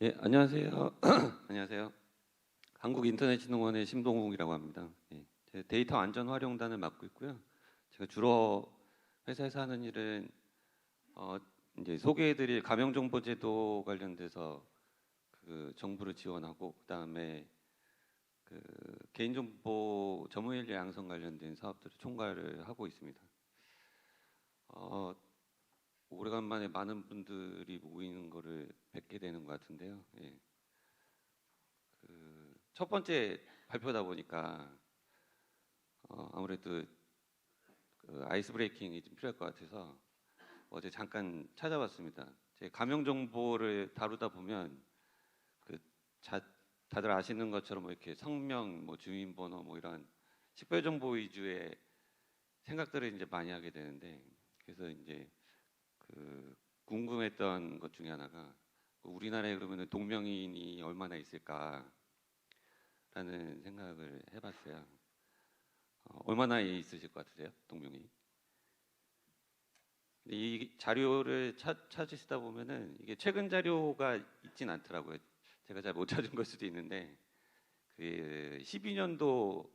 예, 안녕하세요. 안녕하세요. 한국인터넷진흥원의 심동욱이라고 합니다. 예, 제가 데이터 안전 활용단을 맡고 있고요. 제가 주로 회사에서 하는 일은 어, 이제 소개해드릴 가명정보제도 관련돼서 그 정부를 지원하고, 그다음에 그 개인정보 점유인력 양성 관련된 사업들을 총괄을 하고 있습니다. 어, 오래간만에 많은 분들이 모이는 거를 뵙게 되는 것 같은데요. 예. 첫 번째 발표다 보니까 아무래도 그 아이스 브레이킹이 좀 필요할 것 같아서 어제 잠깐 찾아봤습니다. 제 가명 정보를 다루다 보면 그 다들 아시는 것처럼 뭐 이렇게 성명, 뭐 주민번호, 뭐 이런 식별 정보 위주의 생각들을 이제 많이 하게 되는데, 그래서 이제 그 궁금했던 것 중에 하나가 우리나라에 그러면 동명이인이 얼마나 있을까라는 생각을 해봤어요. 얼마나 있으실 것 같으세요, 동명이? 근데 이 자료를 찾으시다 보면은 이게 최근 자료가 있진 않더라고요. 제가 잘 못 찾은 걸 수도 있는데, 그 12년도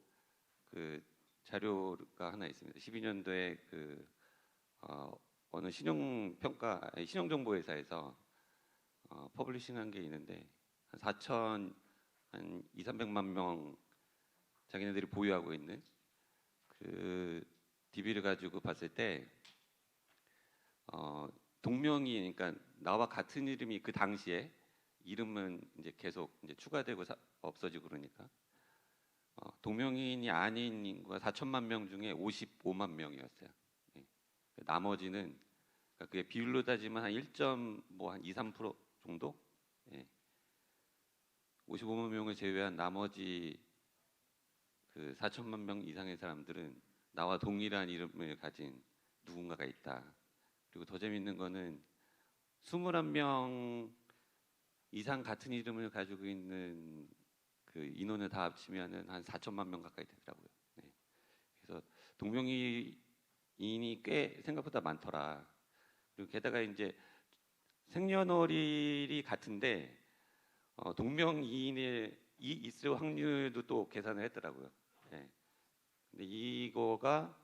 그 자료가 하나 있습니다. 12년도에 그 어느 신용정보회사에서 퍼블리싱한 게 있는데, 한 4천 한 2, 300만 명 자기네들이 보유하고 있는 그 DB를 가지고 봤을 때 동명이, 그러니까 나와 같은 이름이 그 당시에 이름은 이제 계속 이제 추가되고 없어지고 그러니까 동명이인이 아닌 인구가 4천만 명 중에 55만 명이었어요. 예. 나머지는, 그러니까 그게 비율로 따지면 한 1.뭐 한 2, 3% 정도? 예. 55만 명을 제외한 나머지 그 4천만 명 이상의 사람들은 나와 동일한 이름을 가진 누군가가 있다. 그리고 더 재밌는 거는 21명 이상 같은 이름을 가지고 있는 그 인원을 다 합치면은 한 4천만 명 가까이 되더라고요. 네. 그래서 동명이인이 꽤 생각보다 많더라. 그리고 게다가 이제 생년월일이 같은데 동명이인이 있을 확률도 또 계산을 했더라고요. 네. 근데 이거가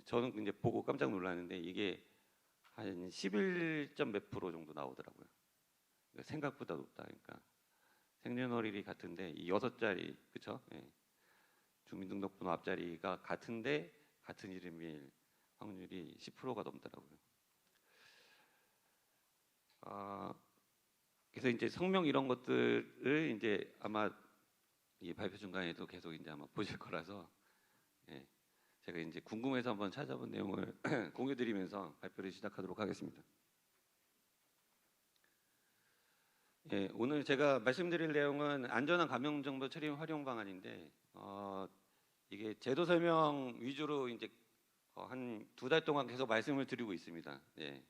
저는 이제 보고 깜짝 놀랐는데 이게 한 11점 몇 프로 정도 나오더라고요. 그러니까 생각보다 높다. 그러니까 생년월일이 같은데 이 6자리, 그쵸? 예. 주민등록번호 앞자리가 같은데 같은 이름일 확률이 10%가 넘더라고요. 그래서 이제 성명 이런 것들을 이제 아마 이 발표 중간에도 계속 이제 아마 보실 거라서, 예. 제가 이제 궁금해서 한번 찾아본 내용을 공유드리면서 발표를 시작하도록 하겠습니다. 예, 오늘 제가 말씀드릴 내용은 안전한 감염정보 처리 활용 방안인데, 이게 제도 설명 위주로 이제 한 2달 동안 계속 말씀을 드리고 있습니다. 예.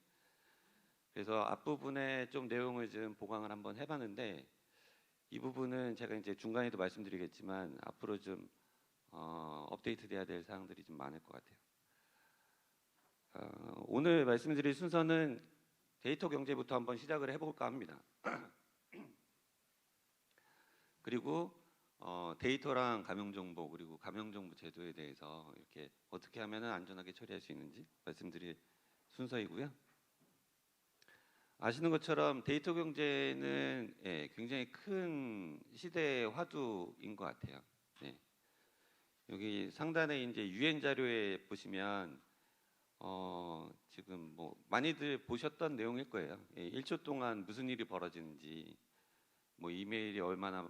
그래서 앞부분에 좀 내용을 좀 보강을 한번 해봤는데, 이 부분은 제가 이제 중간에도 말씀드리겠지만 앞으로 좀 업데이트돼야 될 사항들이 좀 많을 것 같아요. 오늘 말씀드릴 순서는 데이터 경제부터 한번 시작을 해볼까 합니다. 그리고 데이터랑 감염정보, 그리고 감염정보 제도에 대해서 이렇게 어떻게 하면 안전하게 처리할 수 있는지 말씀드릴 순서이고요. 아시는 것처럼 데이터 경제는, 예, 굉장히 큰 시대의 화두인 것 같아요. 예. 여기 상단에 이제 유엔 자료에 보시면 지금 뭐 많이들 보셨던 내용일 거예요. 예, 1초 동안 무슨 일이 벌어지는지, 뭐 이메일이 얼마나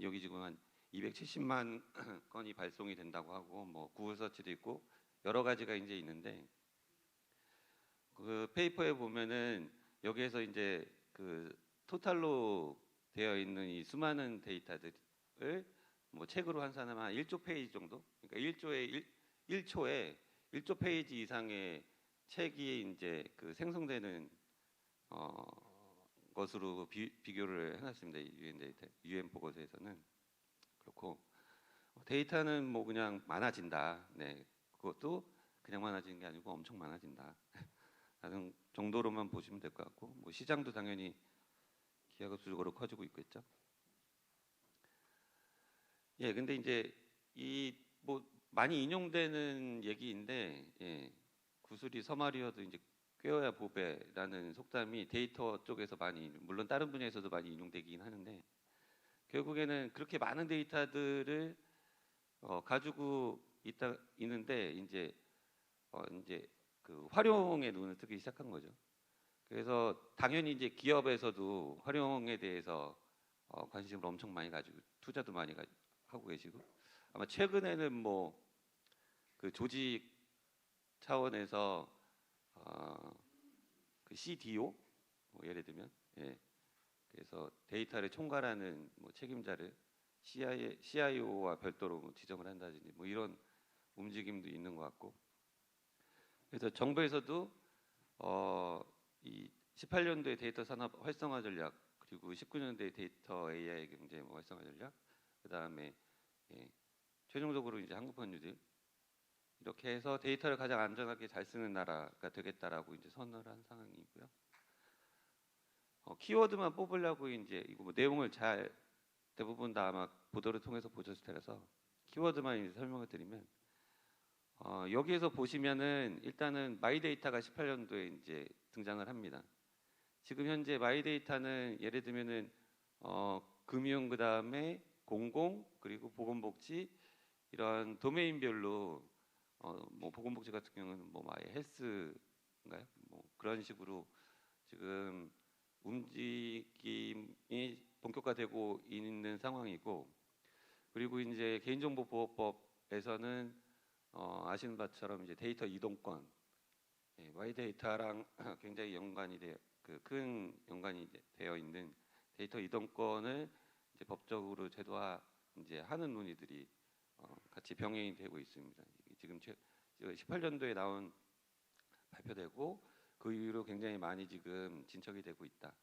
여기 지금 한 270만 건이 발송이 된다고 하고, 뭐 구글 서치도 있고 여러 가지가 이제 있는데, 그 페이퍼에 보면은 여기에서 이제 그 토탈로 되어 있는 이 수많은 데이터들을 뭐 책으로 환산하면 한 1조 페이지 정도, 그러니까 1초에 1조 페이지 이상의 책이 이제 그 생성되는 것으로 비교를 해놨습니다. 유엔 데이터, 유엔 보고서에서는. 그렇고 데이터는 뭐 그냥 많아진다. 네, 그것도 그냥 많아지는 게 아니고 엄청 많아진다. 가는 정도로만 보시면 될 것 같고, 뭐 시장도 당연히 기하급수적으로 커지고 있겠죠. 예, 근데 이제 이 뭐 많이 인용되는 얘기인데, 예, 구슬이 서말이어도 이제 꿰어야 보배라는 속담이 데이터 쪽에서 많이, 물론 다른 분야에서도 많이 인용되긴 하는데, 결국에는 그렇게 많은 데이터들을 가지고 있는데 이제 그 활용에 눈을 뜨기 시작한 거죠. 그래서 당연히 이제 기업에서도 활용에 대해서 관심을 엄청 많이 가지고 투자도 많이 하고 계시고, 아마 최근에는 뭐 그 조직 차원에서 그 CDO 뭐 예를 들면, 예, 그래서 데이터를 총괄하는 뭐 책임자를 CIO와 별도로 뭐 지정을 한다든지 뭐 이런 움직임도 있는 것 같고, 그래서 정부에서도 이 18년도에 데이터 산업 활성화 전략, 그리고 19년도에 데이터 AI 경제 뭐 활성화 전략, 그 다음에 예, 최종적으로 이제 한국판 뉴딜, 이렇게 해서 데이터를 가장 안전하게 잘 쓰는 나라가 되겠다라고 이제 선언을 한 상황이고요. 키워드만 뽑으려고 이제 이거 뭐 내용을 잘 대부분 다 아마 보도를 통해서 보셨을 테라서 키워드만 이제 설명을 드리면, 여기에서 보시면은 일단은 마이데이터가 18년도에 이제 등장을 합니다. 지금 현재 마이데이터는 예를 들면은 금융, 그 다음에 공공, 그리고 보건복지, 이런 도메인별로 뭐 보건복지 같은 경우는 뭐 마이 헬스인가요? 뭐 그런 식으로 지금 움직임이 본격화되고 있는 상황이고, 그리고 이제 개인정보보호법에서는 아시는 바처럼 이제 데이터 이동권, 예, 마이데이터랑 굉장히 큰 연관이 되어 있는 데이터 이동권을 이제 법적으로 제도화 이제 하는 논의들이 같이 병행이 되고 있습니다. 지금 18년도에 나온 발표되고 그 이후로 굉장히 많이 지금 진척이 되고 있다.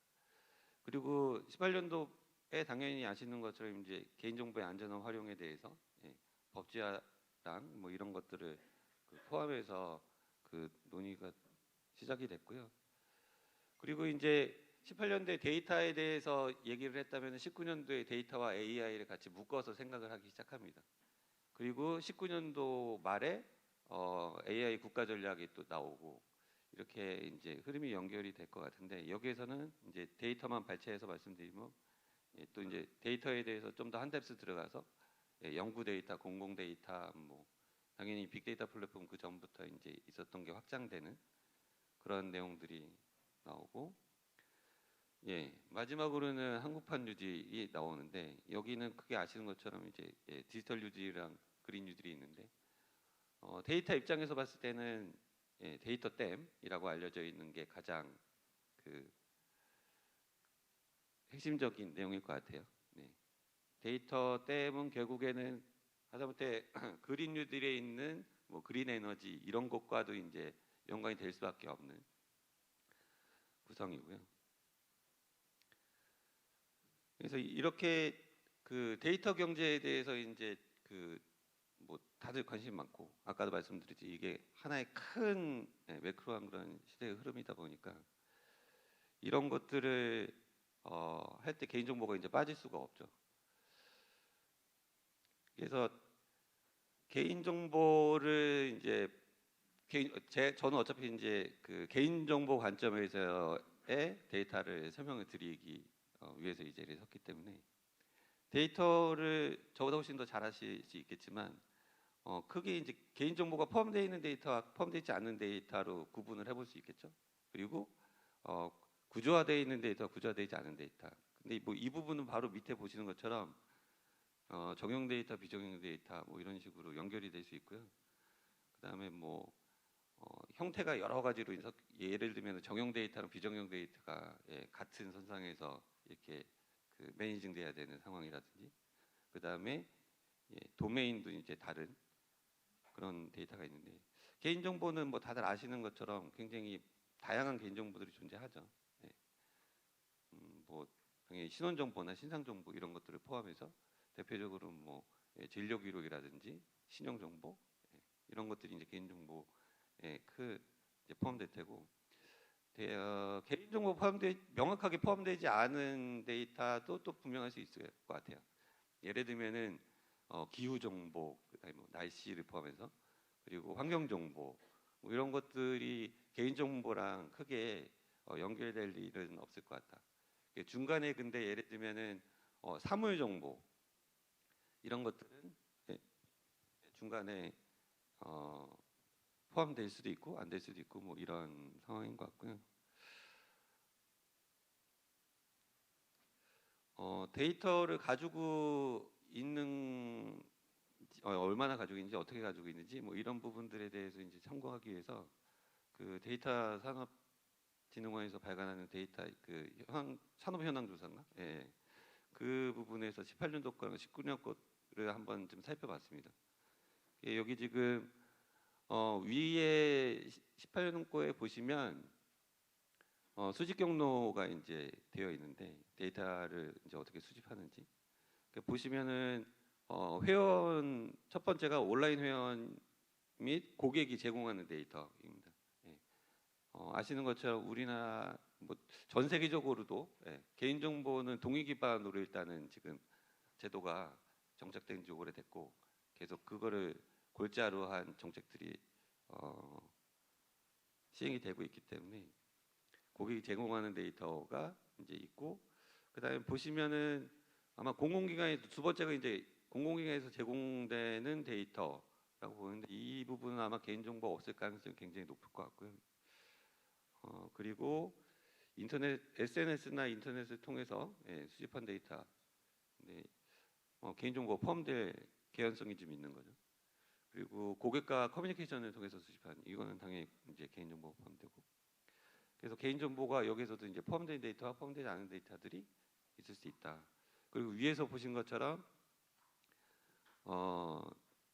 그리고 18년도에 당연히 아시는 것처럼 이제 개인정보의 안전한 활용에 대해서, 예, 법제화랑 뭐 이런 것들을 포함해서 그 논의가 시작이 됐고요. 그리고 이제 18년도에 데이터에 대해서 얘기를 했다면 19년도에 데이터와 AI를 같이 묶어서 생각을 하기 시작합니다. 그리고 19년도 말에 AI 국가 전략이 또 나오고, 이렇게 이제 흐름이 연결이 될 것 같은데, 여기에서는 이제 데이터만 발췌해서 말씀드리면, 예, 또 이제 데이터에 대해서 좀 더 한 뎁스 들어가서, 예, 연구 데이터, 공공 데이터, 뭐 당연히 빅데이터 플랫폼 그 전부터 이제 있었던 게 확장되는 그런 내용들이 나오고, 예, 마지막으로는 한국판 뉴딜이 나오는데, 여기는 크게 아시는 것처럼 이제 예, 디지털 뉴딜이랑 그린 뉴딜이 있는데, 데이터 입장에서 봤을 때는 예, 데이터 댐이라고 알려져 있는 게 가장 그 핵심적인 내용일 것 같아요. 네. 데이터 댐은 결국에는 하다못해 그린 뉴딜에 있는 뭐 그린 에너지 이런 것과도 이제 연관이 될 수밖에 없는 구성이고요. 그래서 이렇게 그 데이터 경제에 대해서 이제 그 뭐 다들 관심 많고, 아까도 말씀드렸지 이게 하나의 큰 매크로한 그런 시대의 흐름이다 보니까 이런 것들을 할 때 개인정보가 이제 빠질 수가 없죠. 그래서 개인정보를 이제 저는 어차피 이제 그 개인정보 관점에서의 데이터를 설명을 드리기 위해서 이 자리에 섰기 때문에, 데이터를 저보다 훨씬 더 잘하실 수 있겠지만 크게 이제 개인정보가 포함되어 있는 데이터와 포함되어 있지 않는 데이터로 구분을 해볼 수 있겠죠. 그리고 구조화되어 있는 데이터, 구조화되어 있지 않은 데이터. 근데 뭐 이 부분은 바로 밑에 보시는 것처럼 정형 데이터, 비정형 데이터 뭐 이런 식으로 연결이 될 수 있고요. 그다음에 뭐 형태가 여러 가지로 예를 들면 정형 데이터랑 비정형 데이터가 예, 같은 선상에서 이렇게 그 매니징 돼야 되는 상황이라든지, 그다음에 예, 도메인도 이제 다른 그런 데이터가 있는데, 개인정보는 뭐 다들 아시는 것처럼 굉장히 다양한 개인정보들이 존재하죠. 예. 뭐 당연히 신원정보나 신상정보 이런 것들을 포함해서 대표적으로 뭐 예, 진료 기록이라든지 신용정보, 예, 이런 것들이 이제 개인정보에 이제 포함될 테고, 개인정보 명확하게 포함되지 않은 데이터도 또 분명할 수 있을 것 같아요. 예를 들면은 기후 정보, 그다음에 뭐 날씨를 포함해서 그리고 환경 정보 뭐 이런 것들이 개인 정보랑 크게 연결될 일은 없을 것 같다. 중간에 근데 예를 들면은 사물 정보 이런 것들은 예, 중간에 포함될 수도 있고 안 될 수도 있고 뭐 이런 상황인 것 같고요. 데이터를 가지고 있는 얼마나 가지고 있는지 어떻게 가지고 있는지 뭐 이런 부분들에 대해서 이제 참고하기 위해서 그 데이터 산업진흥원에서 발간하는 데이터 산업 현황 조사인가? 예. 그 부분에서 18년도 거랑 19년 거를 한번 좀 살펴봤습니다. 예, 여기 지금 위에 18년 거에 보시면 수집 경로가 이제 되어 있는데 데이터를 이제 어떻게 수집하는지 보시면은 회원 첫 번째가 온라인 회원 및 고객이 제공하는 데이터입니다. 예. 아시는 것처럼 우리나라 뭐 전 세계적으로도 개인 정보는 동의 기반으로 일단은 지금 제도가 정착된 지 오래됐고 계속 그거를 골자로 한 정책들이 시행이 되고 있기 때문에 고객이 제공하는 데이터가 이제 있고 그다음에 보시면은 아마 공공기관에 두 번째가 이제 공공기관에서 제공되는 데이터라고 보는데 이 부분은 아마 개인정보가 없을 가능성이 굉장히 높을 것 같고요. 그리고 SNS나 인터넷을 통해서 수집한 데이터, 네, 개인정보가 포함될 개연성이 좀 있는 거죠. 그리고 고객과 커뮤니케이션을 통해서 수집한 이거는 당연히 이제 개인정보가 포함되고 그래서 개인정보가 여기서도 이제 포함된 데이터와 포함되지 않은 데이터들이 있을 수 있다. 그리고 위에서 보신 것처럼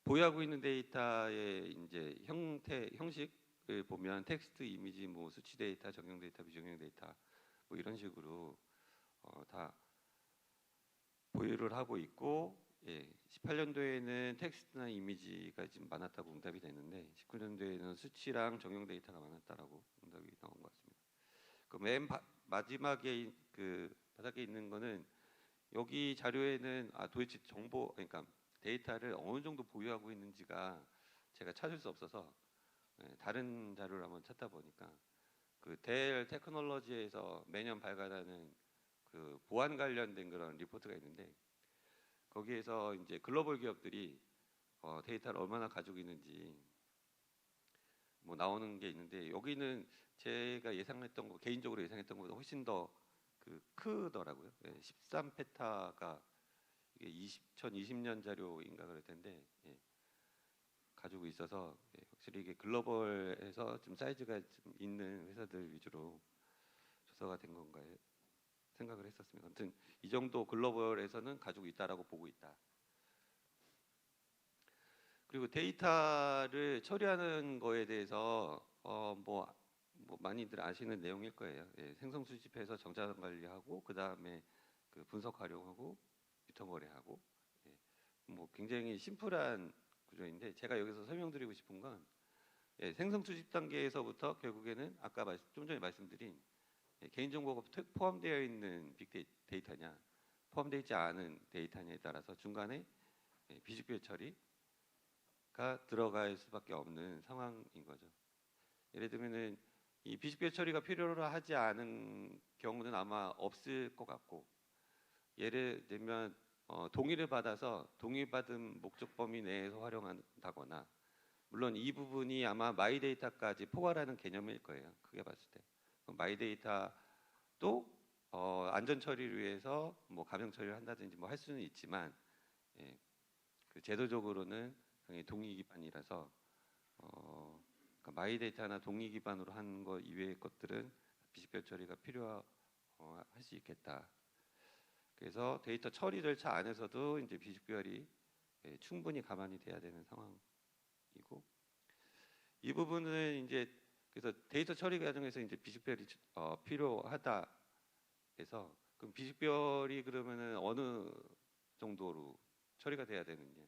보유하고 있는 데이터의 이제 형식을 보면 텍스트, 이미지, 뭐 수치 데이터, 적용 데이터, 비적용 데이터 뭐 이런 식으로 다 보유를 하고 있고 18년도에는 텍스트나 이미지가 좀 많았다고 응답이 됐는데 19년도에는 수치랑 적용 데이터가 많았다라고 응답이 나온 것 같습니다. 그 맨 마지막에 그 바닥에 있는 거는 여기 자료에는 도대체 그러니까 데이터를 어느 정도 보유하고 있는지가 제가 찾을 수 없어서 다른 자료를 한번 찾다 보니까 그 델 테크놀로지에서 매년 발간하는 그 보안 관련된 그런 리포트가 있는데 거기에서 이제 글로벌 기업들이 데이터를 얼마나 가지고 있는지 뭐 나오는 게 있는데 여기는 제가 예상했던 거 개인적으로 예상했던 것보다 훨씬 더 크더라고요. 13페타가 이게 2020년 자료인가 그럴 텐데 가지고 있어서 확실히 이게 글로벌에서 좀 사이즈가 좀 있는 회사들 위주로 조사가 된 건가 생각을 했었습니다. 아무튼 이 정도 글로벌에서는 가지고 있다라고 보고 있다. 그리고 데이터를 처리하는 거에 대해서 뭐 많이들 아시는 내용일 거예요. 생성 수집해서 정자단 관리하고 그 다음에 그 분석 활용하고 유통 거래하고 뭐 굉장히 심플한 구조인데 제가 여기서 설명드리고 싶은 건 생성 수집 단계에서부터 결국에는 아까 좀 전에 말씀드린 개인정보가 포함되어 있는 빅데이터냐 포함되어 있지 않은 데이터냐에 따라서 중간에 비식별 처리가 들어갈 수밖에 없는 상황인 거죠. 예를 들면은 이 비식별 처리가 필요로 하지 않은 경우는 아마 없을 것 같고 예를 들면 동의를 받아서 동의받은 목적 범위 내에서 활용한다거나 물론 이 부분이 아마 마이데이터까지 포괄하는 개념일 거예요. 크게 봤을 때 마이데이터도 안전 처리를 위해서 뭐 가명 처리를 한다든지 뭐 할 수는 있지만 그 제도적으로는 당연히 동의 기반이라서 그러니까 마이데이터나 동의 기반으로 하는 것 이외의 것들은 비식별 처리가 필요할 수 있겠다. 그래서 데이터 처리 절차 안에서도 이제 비식별이 충분히 감안이 돼야 되는 상황이고 이 부분은 이제 그래서 데이터 처리 과정에서 이제 비식별이 필요하다 해서 그럼 비식별이 그러면은 어느 정도로 처리가 돼야 되느냐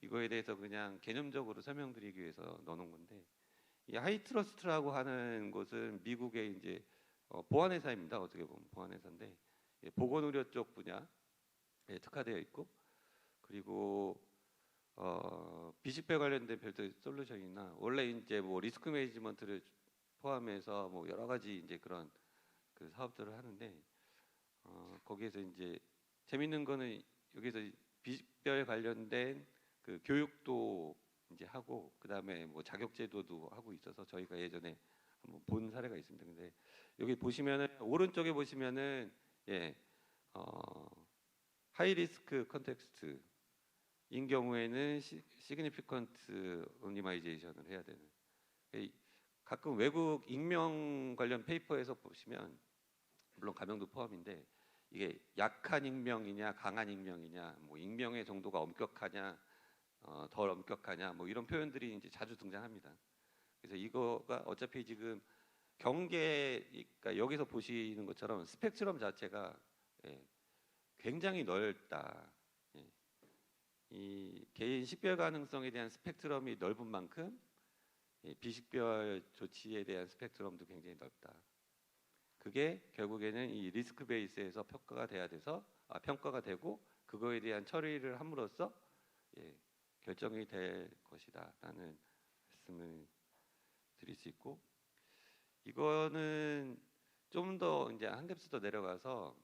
이거에 대해서 그냥 개념적으로 설명드리기 위해서 넣어놓은 건데 이 하이트러스트라고 하는 곳은 미국의 이제 보안 회사입니다. 어떻게 보면 보안 회사인데 보건 의료 쪽 분야에 특화되어 있고, 그리고 비식별 관련된 별도의 솔루션이나 원래 이제 뭐 리스크 매니지먼트를 포함해서 뭐 여러 가지 이제 그런 그 사업들을 하는데, 거기에서 이제 재밌는 거는 여기서 비식별 관련된 그 교육도 이제 하고, 그 다음에 뭐 자격제도도 하고 있어서 저희가 예전에 한번 본 사례가 있습니다. 근데 여기 보시면은 오른쪽에 보시면은 예, 하이 리스크 컨텍스트 인 경우에는 시그니피컨트 오니마이제이션을 해야 되는, 가끔 외국 익명 관련 페이퍼에서 보시면 물론 가명도 포함인데 이게 약한 익명이냐 강한 익명이냐, 뭐 익명의 정도가 엄격하냐 덜 엄격하냐, 뭐 이런 표현들이 이제 자주 등장합니다. 그래서 이거가 어차피 지금 경계, 그러니까 여기서 보시는 것처럼 스펙트럼 자체가 굉장히 넓다. 이 개인 식별 가능성에 대한 스펙트럼이 넓은 만큼 비식별 조치에 대한 스펙트럼도 굉장히 넓다. 그게 결국에는 이 리스크 베이스에서 평가가 돼야 돼서 평가가 되고 그거에 대한 처리를 함으로써 결정이 될 것이다라는 말씀을 드릴 수 있고, 이거는 좀 더 이제 한 뎁스 더 내려가서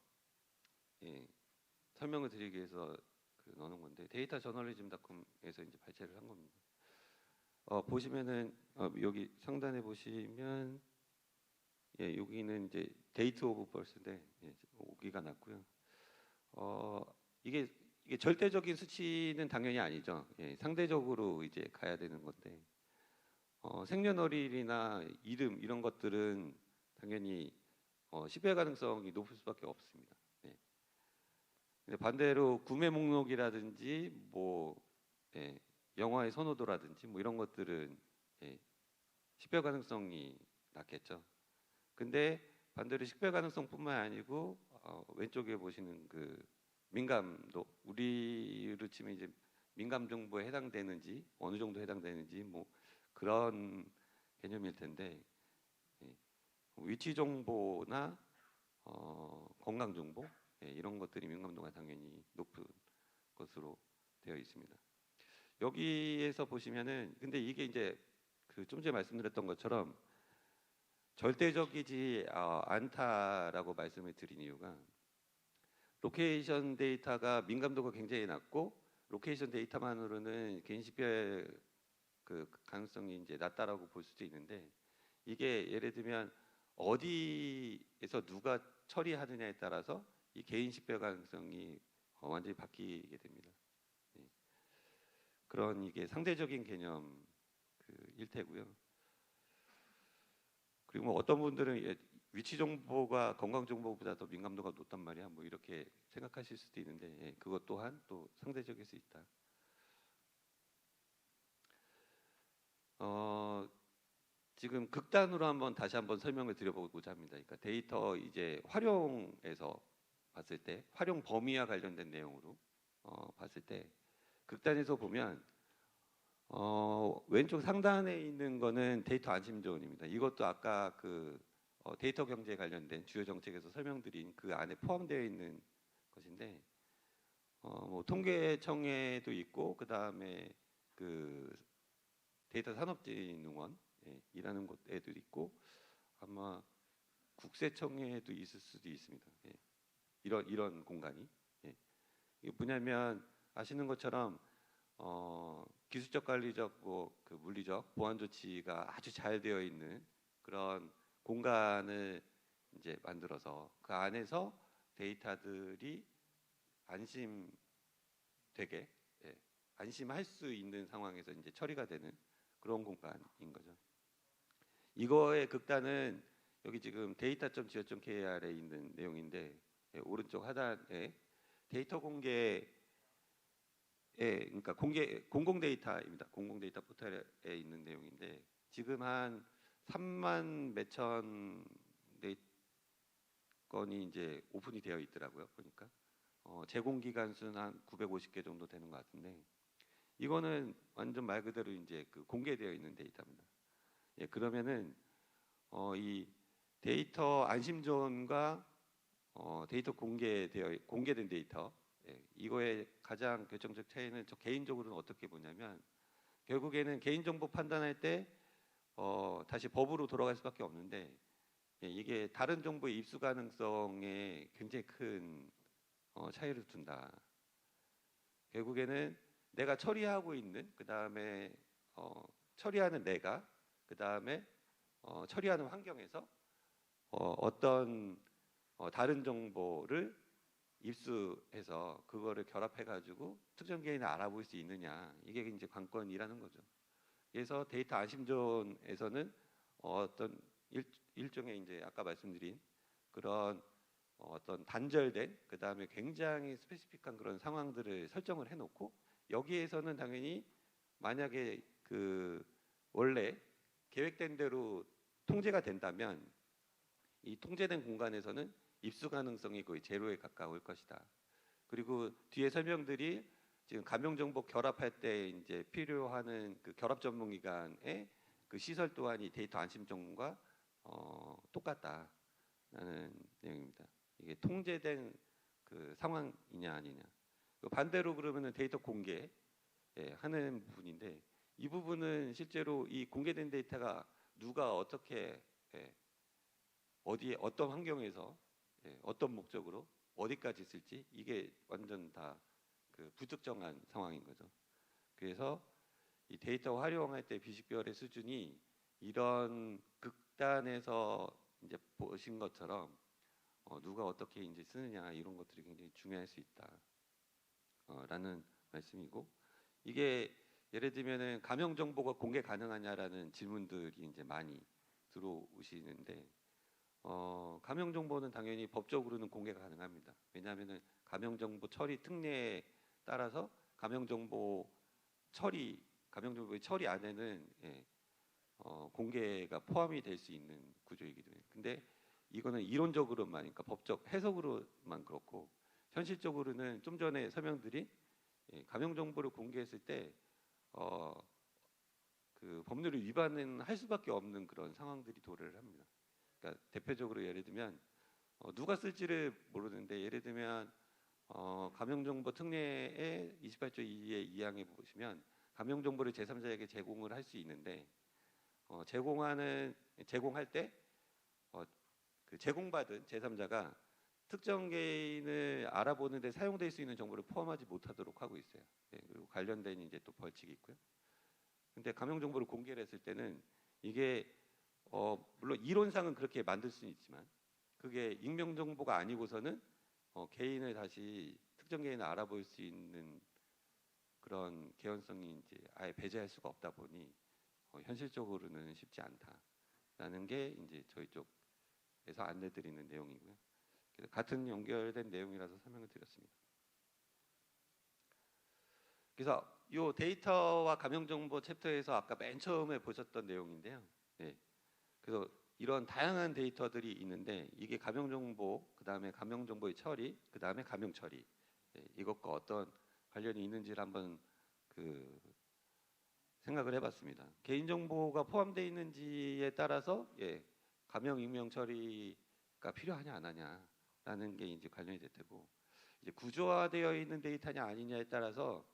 설명을 드리기 위해서 넣는 건데, 데이터 저널리즘닷컴에서 이제 발췌를 한 겁니다. 보시면은 여기 상단에 보시면 여기는 이제 데이트 오브 버스인데 5기가 났고요. 이게 절대적인 수치는 당연히 아니죠. 상대적으로 이제 가야 되는 건데, 생년월일이나 이름 이런 것들은 당연히 식별 가능성이 높을 수밖에 없습니다. 근데 반대로 구매 목록이라든지 뭐 영화의 선호도라든지 뭐 이런 것들은 식별 가능성이 낮겠죠. 근데 반대로 식별 가능성뿐만 아니고 왼쪽에 보시는 그 민감도, 우리로 치면 이제 민감 정보에 해당되는지 어느 정도 해당되는지 뭐 그런 개념일 텐데, 위치 정보나 건강 정보 이런 것들이 민감도가 당연히 높은 것으로 되어 있습니다. 여기에서 보시면은 근데 이게 이제 그 좀 전에 말씀드렸던 것처럼 절대적이지 않다라고 말씀을 드린 이유가, 로케이션 데이터가 민감도가 굉장히 낮고 로케이션 데이터만으로는 개인 식별 그 가능성이 이제 낮다라고 볼 수도 있는데, 이게 예를 들면 어디에서 누가 처리하느냐에 따라서 이 개인 식별 가능성이 완전히 바뀌게 됩니다. 그런 이게 상대적인 개념 그 일태고요. 그리고 뭐 어떤 분들은 위치 정보가 건강 정보보다 더 민감도가 높단 말이야, 뭐 이렇게 생각하실 수도 있는데 그것 또한 또 상대적일 수 있다. 지금 극단으로 다시 한번 설명을 드려보고자 합니다. 그러니까 데이터 이제 활용에서 봤을 때, 활용 범위와 관련된 내용으로 봤을 때 극단에서 보면 왼쪽 상단에 있는 거는 데이터 안심존입니다. 이것도 아까 그 데이터 경제에 관련된 주요 정책에서 설명드린 그 안에 포함되어 있는 것인데, 뭐 통계청에도 있고 그 다음에 그 데이터 산업진흥원 일하는 곳에도 있고 아마 국세청에도 있을 수도 있습니다. 이런 공간이 이게 뭐냐면 아시는 것처럼 기술적, 관리적, 그 물리적 보안 조치가 아주 잘 되어 있는 그런 공간을 이제 만들어서 그 안에서 데이터들이 안심되게 안심할 수 있는 상황에서 이제 처리가 되는 그런 공간인 거죠. 이거의 극단은 여기 지금 data.go.kr에 있는 내용인데 오른쪽 하단에 데이터 공개 그러니까 공공 데이터입니다. 공공 데이터 포털에 있는 내용인데 지금 한 3만 몇천 건이 이제 오픈이 되어 있더라고요. 보니까 제공 기간 수는 한 950개 정도 되는 것 같은데, 이거는 완전 말 그대로 이제 그 공개되어 있는 데이터입니다. 예, 그러면은 이 데이터 안심존과 데이터 공개된 데이터, 예, 이거의 가장 결정적 차이는 저 개인적으로는 어떻게 보냐면, 결국에는 개인정보 판단할 때 다시 법으로 돌아갈 수밖에 없는데, 예, 이게 다른 정보의 입수 가능성에 굉장히 큰 차이를 둔다. 결국에는 내가 처리하고 있는, 그 다음에 처리하는 내가, 그 다음에 처리하는 환경에서 어떤 다른 정보를 입수해서 그거를 결합해가지고 특정 개인을 알아볼 수 있느냐, 이게 이제 관건이라는 거죠. 그래서 데이터 안심존에서는 어떤 일종의 이제 아까 말씀드린 그런 어떤 단절된, 그 다음에 굉장히 스페시픽한 그런 상황들을 설정을 해놓고, 여기에서는 당연히 만약에 그 원래 계획된 대로 통제가 된다면 이 통제된 공간에서는 입수 가능성이 거의 제로에 가까울 것이다. 그리고 뒤에 설명들이 지금 감염 정보 결합할 때 이제 필요하는 그 결합 전문기관의 그 시설 또한 이 데이터 안심존과 똑같다라는 내용입니다. 이게 통제된 그 상황이냐 아니냐. 반대로 그러면은 데이터 공개, 예, 하는 부분인데, 이 부분은 실제로 이 공개된 데이터가 누가 어떻게, 예, 어디에 어떤 환경에서, 예, 어떤 목적으로 어디까지 쓸지, 이게 완전 다 그 불특정한 상황인 거죠. 그래서 이 데이터 활용할 때 비식별의 수준이 이런 극단에서 이제 보신 것처럼 누가 어떻게 이제 쓰느냐, 이런 것들이 굉장히 중요할 수 있다라는 말씀이고, 이게 예를 들면은 감염 정보가 공개 가능하냐라는 질문들이 이제 많이 들어오시는데, 감염 정보는 당연히 법적으로는 공개가 가능합니다. 왜냐하면은 감염 정보 처리 특례에 따라서 감염 정보의 처리 안에는, 예, 공개가 포함이 될 수 있는 구조이기 때문에. 근데 이거는 이론적으로만, 그러니까 법적 해석으로만 그렇고, 현실적으로는 좀 전에 설명드린, 예, 감염 정보를 공개했을 때 그 법률을 위반은 할 수밖에 없는 그런 상황들이 도래를 합니다. 그러니까 대표적으로 예를 들면 누가 쓸지를 모르는데, 예를 들면 감염정보 특례의 28조 2의 2항에 보시면 감염 정보를 제3자에게 제공을 할 수 있는데, 제공할 때 그 제공받은 제3자가 특정 개인을 알아보는 데 사용될 수 있는 정보를 포함하지 못하도록 하고 있어요. 예, 그리고 관련된 이제 또 벌칙이 있고요. 근데 감염 정보를 공개를 했을 때는 이게 물론 이론상은 그렇게 만들 수는 있지만, 그게 익명 정보가 아니고서는 개인을 다시 특정 개인을 알아볼 수 있는 그런 개연성이 이제 아예 배제할 수가 없다 보니 현실적으로는 쉽지 않다라는 게 이제 저희 쪽에서 안내드리는 내용이고요. 그래서 같은 연결된 내용이라서 설명을 드렸습니다. 그래서 이 데이터와 감염 정보 챕터에서 아까 맨 처음에 보셨던 내용인데요. 네. 그래서 이런 다양한 데이터들이 있는데, 이게 감염 정보, 그 다음에 감염 정보의 처리, 그 다음에 감염 처리, 예, 이것과 어떤 관련이 있는지를 한번 그 생각을 해봤습니다. 개인 정보가 포함되어 있는지에 따라서, 예, 감염 익명 처리가 필요하냐 안 하냐라는 게 이제 관련이 될 테고, 이제 구조화되어 있는 데이터냐 아니냐에 따라서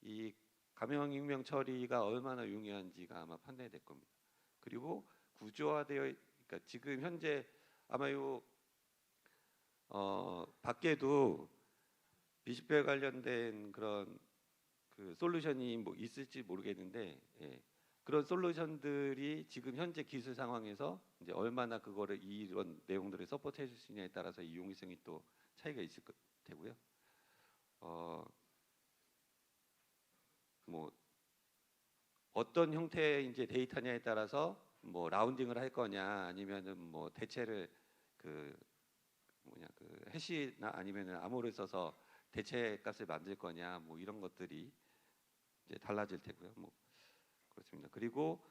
이 감염 익명 처리가 얼마나 용이한지가 아마 판단이 될 겁니다. 그리고 그러니까 지금 현재 아마 밖에도 비식별 관련된 그런 그 솔루션이 뭐 있을지 모르겠는데, 예, 그런 솔루션들이 지금 현재 기술 상황에서 이제 얼마나 그거를 이런 내용들을 서포트해 줄 수 있냐에 따라서 이 용이성이 또 차이가 있을 테고요. 뭐 어떤 형태의 이제 데이터냐에 따라서 뭐 라운딩을 할 거냐, 아니면은 뭐 대체를 그 해시나 아니면은 암호를 써서 대체 값을 만들 거냐, 뭐 이런 것들이 이제 달라질 테고요. 뭐 그렇습니다. 그리고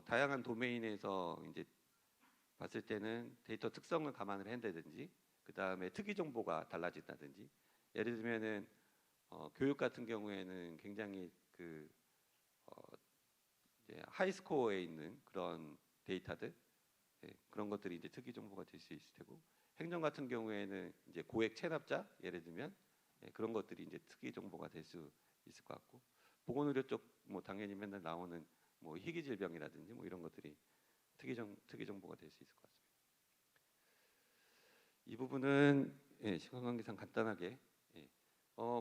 다양한 도메인에서 이제 봤을 때는 데이터 특성을 감안을 한다든지, 그 다음에 특이 정보가 달라진다든지, 예를 들면은 교육 같은 경우에는 굉장히 그 이제 하이스코어에 있는 그런 데이터들, 그런 것들이 이제 특이 정보가 될 수 있을 테고, 행정 같은 경우에는 이제 고액 체납자 예를 들면 그런 것들이 이제 특이 정보가 될 수 있을 것 같고, 보건의료 쪽 뭐 당연히 맨날 나오는 뭐 희귀 질병이라든지 뭐 이런 것들이 특이 정보가 될 수 있을 것 같습니다. 이 부분은 시간 관계상 간단하게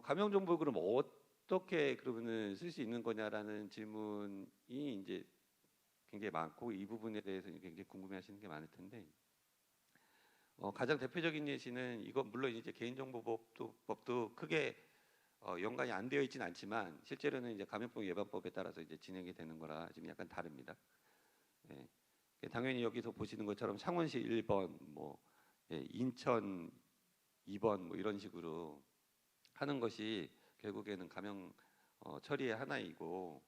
감염 정보 그럼 어떻게 그러면은 쓸 수 있는 거냐라는 질문이 이제 굉장히 많고, 이 부분에 대해서 굉장히 궁금해하시는 게 많을 텐데, 가장 대표적인 예시는 이거 물론 이제 개인정보법도 크게 연관이 안 되어 있지는 않지만 실제로는 이제 감염병 예방법에 따라서 이제 진행이 되는 거라 지금 약간 다릅니다. 당연히 여기서 보시는 것처럼 창원시 1번, 뭐 인천 2번 뭐 이런 식으로 하는 것이 결국에는 감염 처리의 하나이고,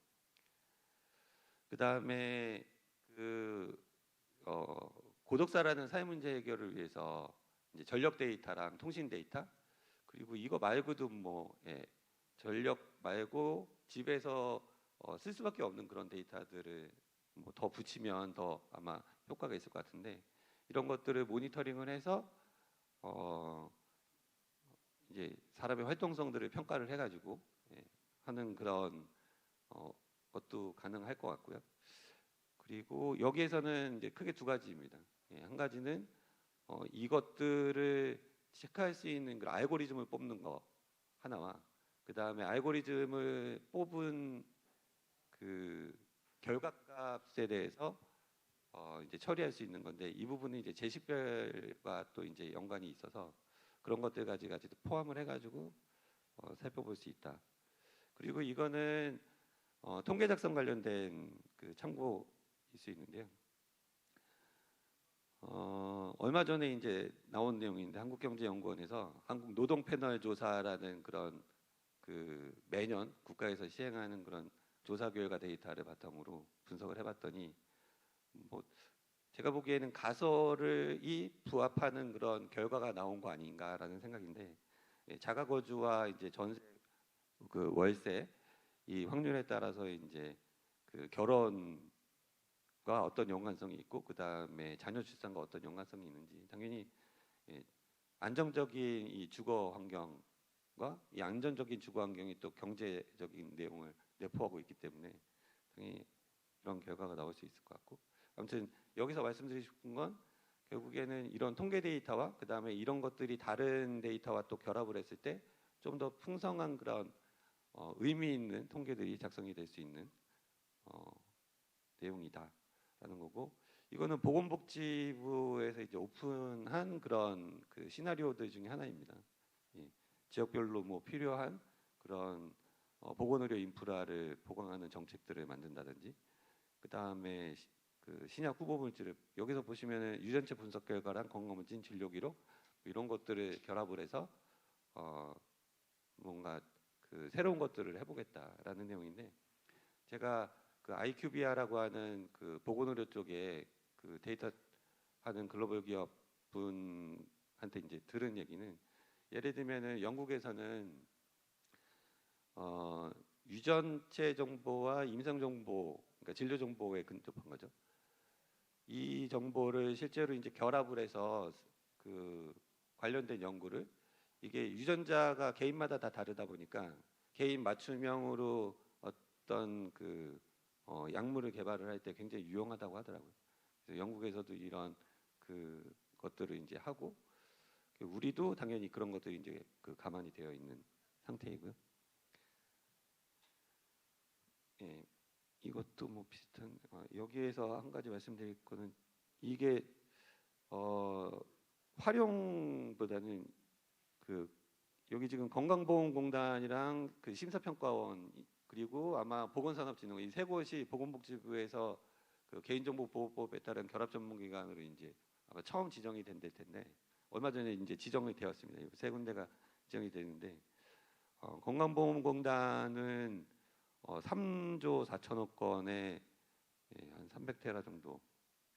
그 다음에 고독사라는 사회 문제 해결을 위해서 이제 전력 데이터랑 통신 데이터, 그리고 이거 말고도 뭐 전력 말고 집에서 쓸 수밖에 없는 그런 데이터들을 뭐 더 붙이면 더 아마 효과가 있을 것 같은데, 이런 것들을 모니터링을 해서 이제 사람의 활동성들을 평가를 해가지고 하는 그런 것도 가능할 것 같고요. 그리고 여기에서는 이제 크게 두 가지입니다. 한 가지는 이것들을 체크할 수 있는 그 알고리즘을 뽑는 거 하나와, 그 다음에 알고리즘을 뽑은 그 결과값에 대해서 이제 처리할 수 있는 건데, 이 부분은 이제 제식별과 또 이제 연관이 있어서 그런 것들까지도 포함을 해가지고 살펴볼 수 있다. 그리고 이거는 통계 작성 관련된 그 참고일 수 있는데요. 얼마 전에 이제 나온 내용인데, 한국경제연구원에서 한국 노동 패널 조사라는 그런 그 매년 국가에서 시행하는 그런 조사 결과 데이터를 바탕으로 분석을 해봤더니, 뭐 제가 보기에는 가설이 부합하는 그런 결과가 나온 거 아닌가라는 생각인데, 자가거주와 이제 전세, 그 월세 이 확률에 따라서 이제 그 결혼과 어떤 연관성이 있고, 그 다음에 자녀 출산과 어떤 연관성이 있는지, 당연히 안정적인 이 주거 환경과 이 안정적인 주거 환경이 또 경제적인 내용을 내포하고 있기 때문에 당연히 이런 결과가 나올 수 있을 것 같고, 아무튼 여기서 말씀드리고 싶은 건 결국에는 이런 통계 데이터와 그 다음에 이런 것들이 다른 데이터와 또 결합을 했을 때 좀 더 풍성한 그런 의미 있는 통계들이 작성이 될 수 있는 내용이다라는 거고, 이거는 보건복지부에서 이제 오픈한 그런 그 시나리오들 중에 하나입니다. 지역별로 뭐 필요한 그런 보건의료 인프라를 보강하는 정책들을 만든다든지, 그 다음에 그 신약 후보 물질을 여기서 보시면은 유전체 분석 결과랑 건강검진 진료 기록 이런 것들을 결합을 해서 뭔가 그 새로운 것들을 해보겠다라는 내용인데, 제가 그 IQVIA라고 하는 그 보건의료 쪽에 그 데이터 하는 글로벌 기업 분한테 이제 들은 얘기는, 예를 들면은 영국에서는 유전체 정보와 임상 정보, 그러니까 진료 정보에 근접한 거죠. 이 정보를 실제로 이제 결합을 해서 그 관련된 연구를, 이게 유전자가 개인마다 다 다르다 보니까 개인 맞춤형으로 어떤 그 약물을 개발을 할 때 굉장히 유용하다고 하더라고요. 그래서 영국에서도 이런 그 것들을 이제 하고, 우리도 당연히 그런 것들이 이제 그 가만히 되어 있는 상태이고요. 이것도 뭐 비슷한, 여기에서 한 가지 말씀드릴 거는, 이게 활용보다는 그 여기 지금 건강보험공단이랑 그 심사평가원, 그리고 아마 보건산업진흥원, 이 세 곳이 보건복지부에서 그 개인정보보호법에 따른 결합전문기관으로 이제 아마 처음 지정이 된 될 텐데, 얼마 전에 이제 지정이 되었습니다. 세 군데가 지정이 되는데, 건강보험공단은 3조 4천억 건에 한 300테라 정도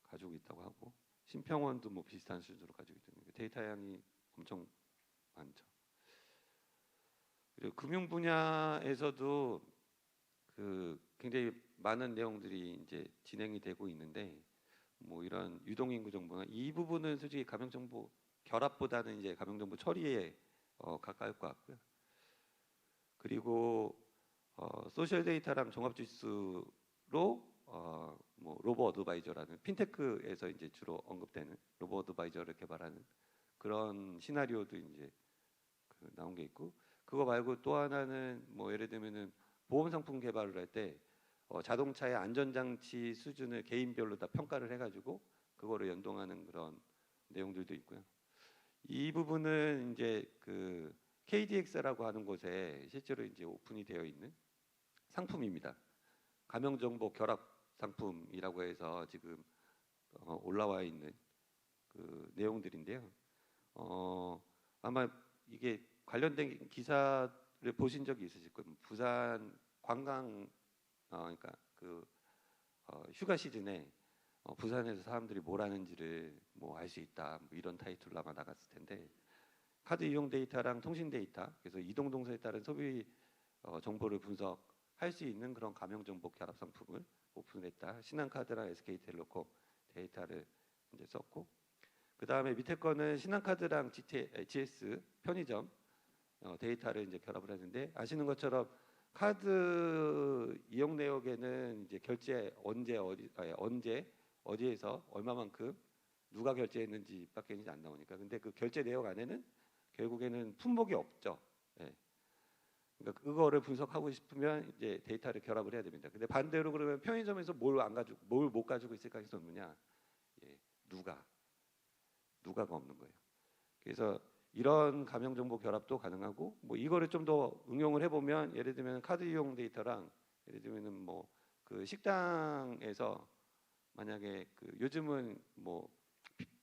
가지고 있다고 하고, 심평원도 뭐 비슷한 수준으로 가지고 있는, 데이터 양이 엄청 많죠. 그리고 금융 분야에서도 그 굉장히 많은 내용들이 이제 진행이 되고 있는데 뭐 이런 유동인구 정보나 이 부분은 솔직히 가명정보 결합보다는 이제 가명정보 처리에 가까울 것 같고요. 그리고 소셜 데이터랑 종합지수로 뭐 로보 어드바이저라는 핀테크에서 이제 주로 언급되는 로보 어드바이저를 개발하는 그런 시나리오도 이제 나온 게 있고, 그거 말고 또 하나는 뭐 예를 들면은 보험 상품 개발을 할 때 자동차의 안전장치 수준을 개인별로 다 평가를 해가지고 그거를 연동하는 그런 내용들도 있고요. 이 부분은 이제 그 KDX라고 하는 곳에 실제로 이제 오픈이 되어 있는 상품입니다. 가명정보 결합 상품이라고 해서 지금 올라와 있는 그 내용들인데요. 아마 이게 관련된 기사를 보신 적이 있으실 거예요. 부산 관광 그러니까 그 휴가 시즌에 부산에서 사람들이 뭘 하는지를 뭐 알 수 있다 뭐 이런 타이틀로 아마 나갔을 텐데, 카드 이용 데이터랑 통신 데이터, 그래서 이동 동선에 따른 소비 정보를 분석할 수 있는 그런 가명 정보 결합 상품을 오픈했다. 신한카드랑 SK텔레콤 데이터를 이제 썼고, 그 다음에 밑에 거는 신한카드랑 GS 편의점 데이터를 이제 결합을 했는데, 아시는 것처럼 카드 이용 내역에는 이제 결제 언제 어디에서 얼마만큼 누가 결제했는지밖에 이제 안 나오니까. 근데 그 결제 내역 안에는 결국에는 품목이 없죠. 예. 그러니까 그거를 분석하고 싶으면 이제 데이터를 결합을 해야 됩니다. 근데 반대로 그러면 편의점에서 뭘 못 가지고 있을 가능성이 없느냐? 예. 누가가 없는 거예요. 그래서 이런 가명 정보 결합도 가능하고, 뭐 이거를 좀 더 응용을 해보면 예를 들면 카드 이용 데이터랑 예를 들면은 뭐 그 식당에서 만약에 그 요즘은 뭐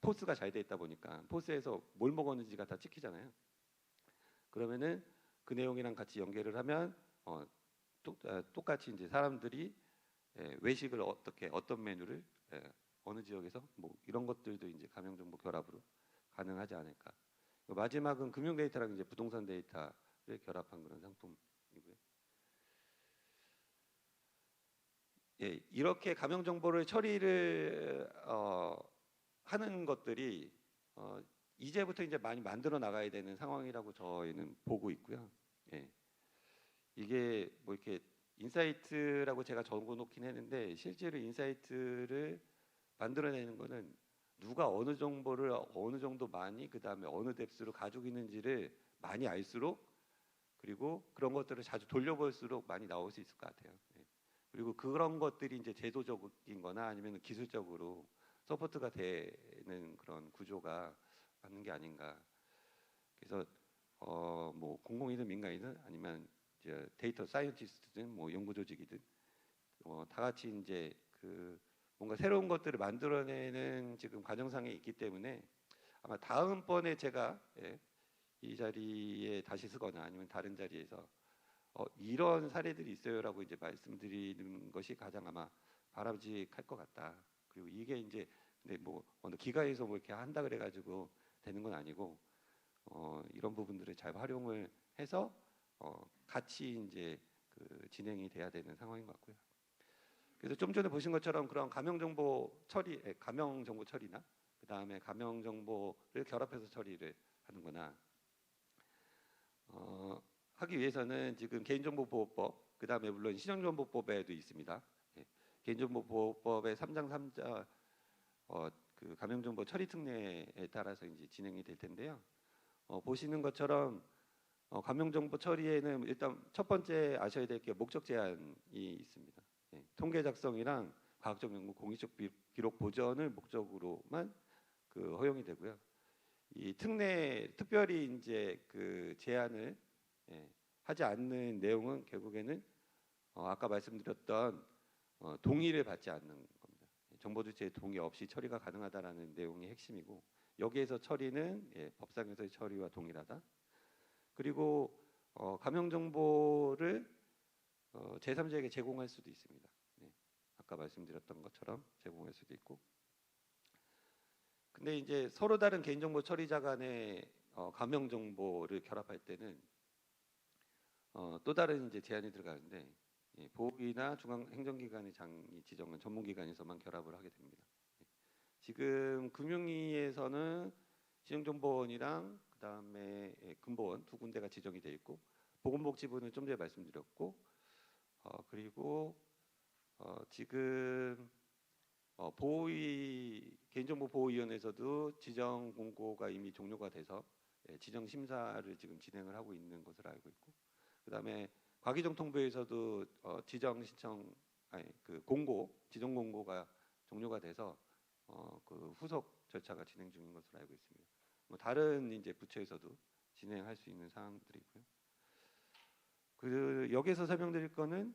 포스가 잘 돼 있다 보니까 포스에서 뭘 먹었는지가 다 찍히잖아요. 그러면은 그 내용이랑 같이 연계를 하면 똑같이 이제 사람들이 외식을 어떤 메뉴를 어느 지역에서 뭐 이런 것들도 이제 가명 정보 결합으로 가능하지 않을까. 마지막은 금융 데이터랑 이제 부동산 데이터를 결합한 그런 상품이고요. 예, 이렇게 가명 정보를 처리를 하는 것들이 이제부터 이제 많이 만들어 나가야 되는 상황이라고 저희는 보고 있고요. 예. 이게 뭐 이렇게 인사이트라고 제가 적어놓긴 했는데, 실제로 인사이트를 만들어내는 거는 누가 어느 정보를 어느 정도 많이, 그 다음에 어느 뎁스로 가지고 있는지를 많이 알수록, 그리고 그런 것들을 자주 돌려볼수록 많이 나올 수 있을 것 같아요. 예. 그리고 그런 것들이 이제 제도적인 거나 아니면 기술적으로 서포트가 되는 그런 구조가 맞는 게 아닌가. 그래서 뭐 공공이든 민간이든 아니면 이제 데이터 사이언티스트든 뭐 연구 조직이든 다 같이 이제 그 뭔가 새로운 것들을 만들어내는 지금 과정상에 있기 때문에, 아마 다음번에 제가 이 자리에 다시 쓰거나 아니면 다른 자리에서 이런 사례들이 있어요라고 이제 말씀드리는 것이 가장 아마 바람직할 것 같다. 그리고 이게 이제 근데 뭐 어느 기관에서 뭐 이렇게 한다 그래가지고 되는 건 아니고 이런 부분들을 잘 활용을 해서 같이 이제 그 진행이 돼야 되는 상황인 것 같고요. 그래서 좀 전에 보신 것처럼 그런 가명 정보 처리나 그 다음에 가명 정보를 결합해서 처리를 하는거나 하기 위해서는 지금 개인정보보호법, 그 다음에 물론 신용정보법에도 있습니다. 예. 개인정보보호법의 3장 3자 그 가명정보 처리 특례에 따라서 이제 진행이 될 텐데요. 보시는 것처럼 가명정보 처리에는 일단 첫 번째 아셔야 될 게 목적 제한이 있습니다. 예. 통계 작성이랑 과학적 연구 공익적 기록 보전을 목적으로만 그 허용이 되고요. 이 특별히 이제 그 제한을 하지 않는 내용은 결국에는 아까 말씀드렸던 동의를 받지 않는 겁니다. 정보 주체의 동의 없이 처리가 가능하다라는 내용이 핵심이고, 여기에서 처리는 법상에서의 처리와 동일하다. 그리고 가명 정보를 제3자에게 제공할 수도 있습니다. 아까 말씀드렸던 것처럼 제공할 수도 있고. 근데 이제 서로 다른 개인정보 처리자 간의 가명 정보를 결합할 때는 또 다른 이제 제한이 들어가는데, 보호기나 중앙행정기관의 장이 지정한 전문기관에서만 결합을 하게 됩니다. 지금 금융위에서는 지정정보원이랑 그다음에 금보원 두 군데가 지정이 돼 있고, 보건복지부는 좀 전에 말씀드렸고, 그리고 지금 개인정보보호위원회에서도 지정 공고가 이미 종료가 돼서 지정 심사를 지금 진행을 하고 있는 것으로 알고 있고, 그다음에 과기정통부에서도 지정 신청 그 공고 지정 공고가 종료가 돼서 그 후속 절차가 진행 중인 것으로 알고 있습니다. 뭐 다른 이제 부처에서도 진행할 수 있는 사항들이고요. 그 여기서 설명드릴 거는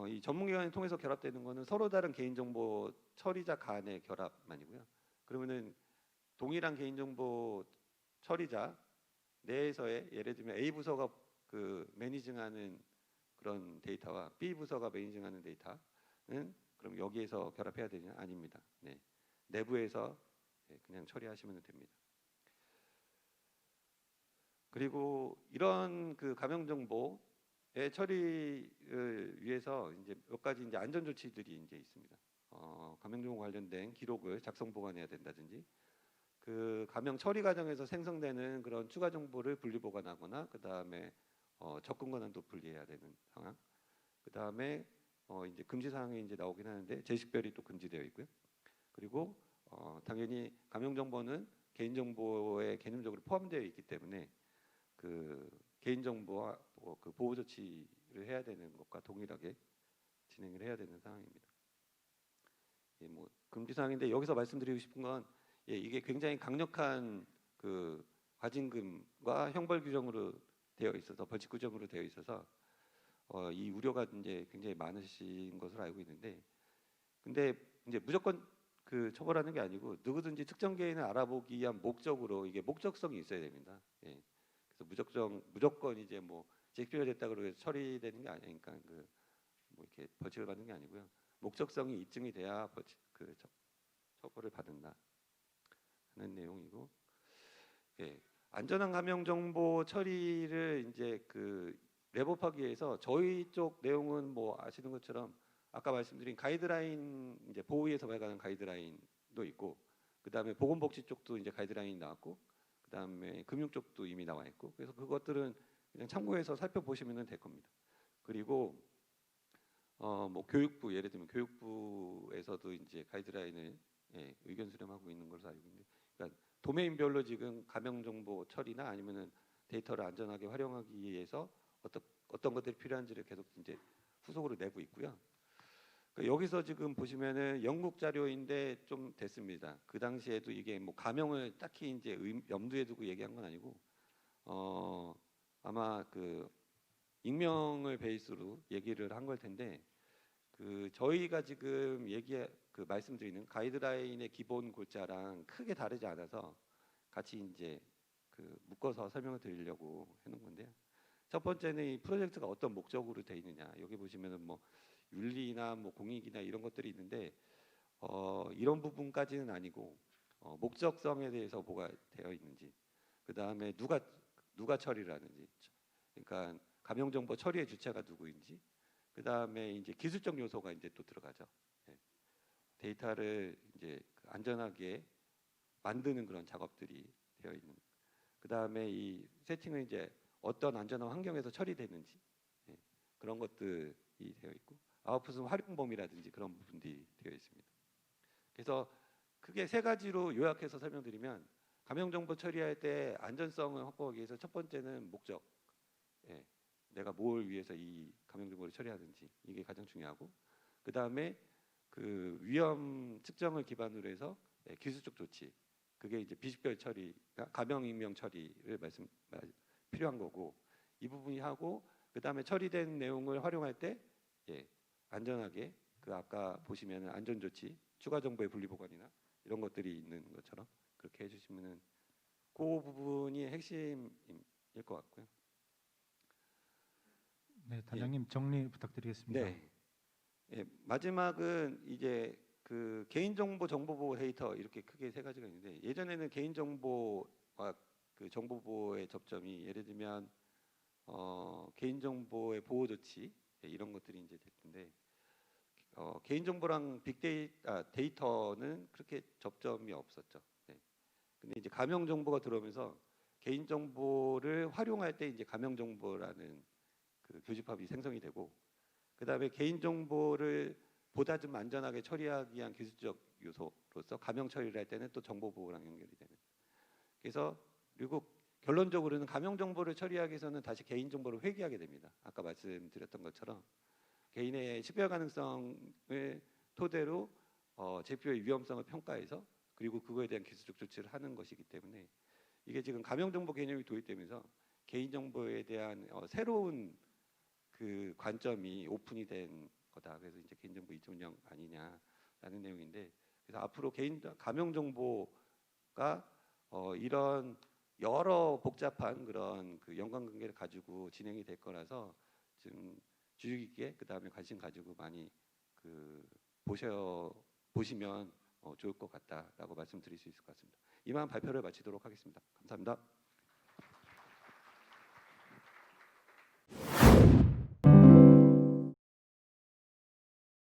이 전문기관을 통해서 결합되는 거는 서로 다른 개인정보 처리자 간의 결합만이고요. 그러면은 동일한 개인정보 처리자 내에서의 예를 들면 A 부서가 그 매니징하는 그런 데이터와 B 부서가 매니징하는 데이터는 그럼 여기에서 결합해야 되냐? 아닙니다. 네. 내부에서 그냥 처리하시면 됩니다. 그리고 이런 그 가명 정보의 처리를 위해서 이제 몇 가지 이제 안전 조치들이 이제 있습니다. 가명 정보 관련된 기록을 작성 보관해야 된다든지, 그 가명 처리 과정에서 생성되는 그런 추가 정보를 분리 보관하거나, 그 다음에 접근 권한도 분리해야 되는 상황. 그 다음에 이제 금지 사항이 이제 나오긴 하는데 제식별이 또 금지되어 있고요. 그리고 당연히 가명 정보는 개인 정보에 개념적으로 포함되어 있기 때문에 그 개인 정보와 그 보호 조치를 해야 되는 것과 동일하게 진행을 해야 되는 상황입니다. 뭐 금지 사항인데 여기서 말씀드리고 싶은 건 이게 굉장히 강력한 그 과징금과 형벌 규정으로 되어 있어서, 벌칙 규정으로 되어 있어서 이 우려가 이제 굉장히 많으신 것으로 알고 있는데, 근데 이제 무조건 그 처벌하는 게 아니고 누구든지 특정 개인을 알아보기 위한 목적으로 이게 목적성이 있어야 됩니다. 그래서 무조건 이제 뭐 제기표가 됐다 그러고 처리되는 게 아니니까 그 뭐 이렇게 벌칙을 받는 게 아니고요. 목적성이 입증이 돼야 벌칙 그 처벌을 받는다 하는 내용이고, 안전한 가명 정보 처리를 이제 그 랩업하기 위해서 저희 쪽 내용은 뭐 아시는 것처럼 아까 말씀드린 가이드라인, 이제 보호위에서 발간한 가이드라인도 있고, 그 다음에 보건복지 쪽도 이제 가이드라인이 나왔고, 그 다음에 금융 쪽도 이미 나와 있고, 그래서 그것들은 그냥 참고해서 살펴보시면 될 겁니다. 그리고 뭐 교육부, 예를 들면 교육부에서도 이제 가이드라인을 의견 수렴하고 있는 걸로 알고 있는데, 그러니까 도메인별로 지금 가명 정보 처리나 아니면은 데이터를 안전하게 활용하기 위해서 어떤 것들이 필요한지를 계속 이제 후속으로 내고 있고요. 그러니까 여기서 지금 보시면은 영국 자료인데 좀 됐습니다. 그 당시에도 이게 뭐 가명을 딱히 이제 염두에 두고 얘기한 건 아니고 아마 그 익명을 베이스로 얘기를 한 걸 텐데, 그 저희가 지금 그 말씀드리는 가이드라인의 기본 골자랑 크게 다르지 않아서 같이 이제 그 묶어서 설명을 드리려고 해놓은 건데요. 첫 번째는 이 프로젝트가 어떤 목적으로 돼 있느냐. 여기 보시면은 뭐 윤리나 뭐 공익이나 이런 것들이 있는데 이런 부분까지는 아니고 목적성에 대해서 뭐가 되어 있는지, 그 다음에 누가 처리를 하는지, 그러니까 가명 정보 처리의 주체가 누구인지, 그 다음에 이제 기술적 요소가 이제 또 들어가죠. 데이터를 이제 안전하게 만드는 그런 작업들이 되어 있는. 그 다음에 이 세팅은 이제 어떤 안전한 환경에서 처리되는지 그런 것들이 되어 있고, 아웃풋은 활용 범위라든지 그런 부분들이 되어 있습니다. 그래서 크게 세 가지로 요약해서 설명드리면, 가명 정보 처리할 때 안전성을 확보하기 위해서 첫 번째는 목적. 내가 뭘 위해서 이 가명 정보를 처리하는지, 이게 가장 중요하고, 그 다음에 그 위험 측정을 기반으로 해서 기술적 조치, 그게 이제 비식별 처리, 가명 익명 처리를 필요한 거고, 이 부분이 하고, 그 다음에 처리된 내용을 활용할 때 안전하게 그 아까 보시면은 안전 조치, 추가 정보의 분리 보관이나 이런 것들이 있는 것처럼 그렇게 해주시면은 그 부분이 핵심일 것 같고요. 네, 단장님 정리 부탁드리겠습니다. 네. 마지막은 이제 그 개인정보 정보보호 데이터, 이렇게 크게 세 가지가 있는데, 예전에는 개인정보와 그 정보보호의 접점이 예를 들면 개인정보의 보호 조치, 이런 것들이 이제 될 텐데 개인정보랑 데이터는 그렇게 접점이 없었죠. 네. 근데 이제 가명정보가 들어오면서 개인정보를 활용할 때 이제 가명정보라는 그 교집합이 생성이 되고, 그 다음에 개인정보를 보다 좀 안전하게 처리하기 위한 기술적 요소로서 가명 처리를 할 때는 또 정보보호랑 연결이 되는. 그래서 그리고 결론적으로는 가명정보를 처리하기 위해서는 다시 개인정보를 회귀하게 됩니다. 아까 말씀드렸던 것처럼 개인의 식별 가능성을 토대로 제표의 위험성을 평가해서 그리고 그거에 대한 기술적 조치를 하는 것이기 때문에 이게 지금 가명정보 개념이 도입되면서 개인정보에 대한 새로운 그 관점이 오픈이 된 거다. 그래서 이제 개인정보 2.0 아니냐라는 내용인데, 그래서 앞으로 가명정보가 이런 여러 복잡한 그런 그 연관관계를 가지고 진행이 될 거라서 좀 주의 깊게 그 다음에 관심 가지고 많이 그 보시면 좋을 것 같다라고 말씀드릴 수 있을 것 같습니다. 이만 발표를 마치도록 하겠습니다. 감사합니다.